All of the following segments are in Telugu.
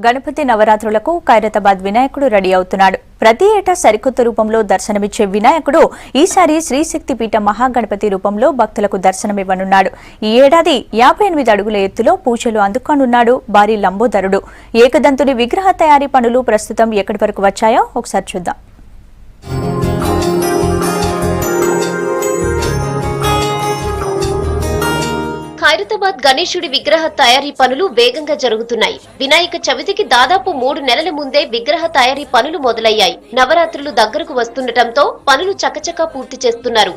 గణపతి నవరాత్రులకు ఖైరతాబాద్ వినాయకుడు రెడీ అవుతున్నాడు. ప్రతి ఏటా సరికొత్త రూపంలో దర్శనమిచ్చే వినాయకుడు ఈసారి శ్రీశక్తిపీఠ మహాగణపతి రూపంలో భక్తులకు దర్శనమివ్వనున్నాడు. ఈ ఏడాది 58 అడుగుల ఎత్తులో పూజలు అందుకోనున్నాడు భారీ లంబోదరుడు. ఏకదంతుడి విగ్రహ తయారీ పనులు ప్రస్తుతం ఎక్కడి వరకు వచ్చాయో ఒకసారి చూద్దాం. ఖైరతాబాద్ గణేశుడి విగ్రహ తయారీ పనులు వేగంగా జరుగుతున్నాయి. వినాయక చవితికి దాదాపు 3 నెలల ముందే విగ్రహ తయారీ పనులు మొదలయ్యాయి. నవరాత్రులు దగ్గరకు వస్తుండటంతో పనులు చకచకా పూర్తి చేస్తున్నారు.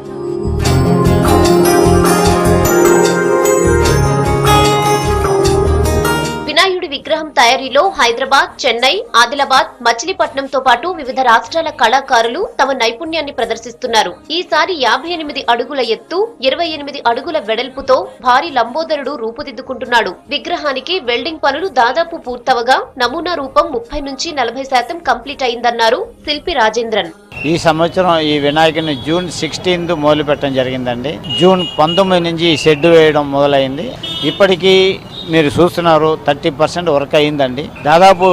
వినాయకుడి విగ్రహం తయారీలో హైదరాబాద్, చెన్నై, ఆదిలాబాద్, మచిలీపట్నంతో పాటు వివిధ రాష్ట్రాల కళాకారులు తమ నైపుణ్యాన్ని ప్రదర్శిస్తున్నారు. ఈసారి 58 అడుగుల ఎత్తు, 28 అడుగుల వెడల్పుతో భారీ లంబోదరుడు రూపుదిద్దుకుంటున్నాడు. విగ్రహానికి వెల్డింగ్ పనులు దాదాపు పూర్తవగా నమూనా రూపం 30 నుంచి 40% కంప్లీట్ అయిందన్నారు శిల్పి రాజేంద్రన్. ఈ సంవత్సరం ఈ వినాయకుని జూన్ 16 మొదలు పెట్టడం జరిగిందండి. జూన్ 19 నుంచి షెడ్ వేయడం మొదలైంది. ఇప్పటికీ మీరు చూస్తున్నారు 30% వర్క్ అయిందండి. దాదాపు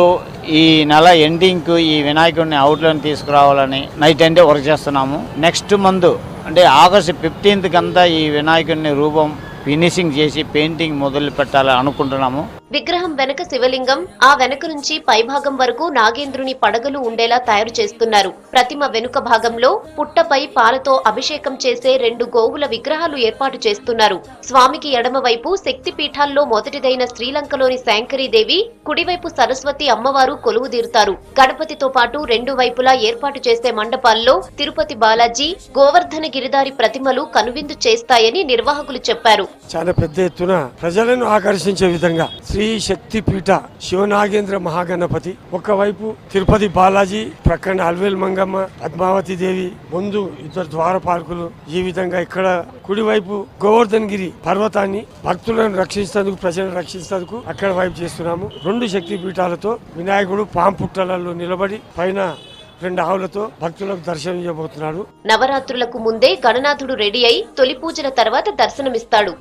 ఈ నెల ఎండింగ్కు ఈ వినాయకుడిని అవుట్లైన్ తీసుకురావాలని నైట్ అండే వర్క్ చేస్తున్నాము. నెక్స్ట్ మంత్ అంటే ఆగస్టు 15 కంతా ఈ వినాయకుడిని రూపం ఫినిషింగ్ చేసి పెయింటింగ్ మొదలు పెట్టాలని అనుకుంటున్నాము. విగ్రహం వెనక శివలింగం, ఆ వెనక నుంచి పైభాగం వరకు నాగేంద్రుని పడగలు ఉండేలా తయారు చేస్తున్నారు. ప్రతిమ వెనుక భాగంలో పుట్టపై పాలతో అభిషేకం చేసే 2 గోవుల విగ్రహాలు ఏర్పాటు చేస్తున్నారు. స్వామికి ఎడమ వైపు శక్తి పీఠాల్లో మొదటిదైన శ్రీలంకలోని శాంకరీదేవి, కుడివైపు సరస్వతి అమ్మవారు కొలువుదీరుతారు. గణపతితో పాటు 2 వైపులా ఏర్పాటు చేసే మండపాల్లో తిరుపతి బాలాజీ, గోవర్ధన గిరిధారి ప్రతిమలు కనువిందు చేస్తాయని నిర్వాహకులు చెప్పారు. చాలా పెద్ద ఎత్తున ప్రజలను ఆకర్షించే విధంగా శ్రీ శక్తిపీఠ శివనాగేంద్ర మహాగణపతి, ఒకవైపు తిరుపతి బాలాజీ, ప్రక్కన అల్వేల్ మంగమ్మ, పద్మావతి దేవి, ముందు 2 ద్వారపాలకులు. ఈ విధంగా ఇక్కడ కుడివైపు గోవర్ధన్ గిరి పర్వతాన్ని భక్తులను రక్షించేందుకు, ప్రజలను రక్షించేందుకు అక్కడ వైపు చేస్తున్నాము. 2 శక్తి పీఠాలతో వినాయకుడు పాంపుట్టలలో నిలబడి పైన 2 ఆవులతో భక్తులకు దర్శనం ఇవ్వబోతున్నాడు. నవరాత్రులకు ముందే గణనాథుడు రెడీ అయి తొలి పూజల తర్వాత దర్శనమిస్తాడు.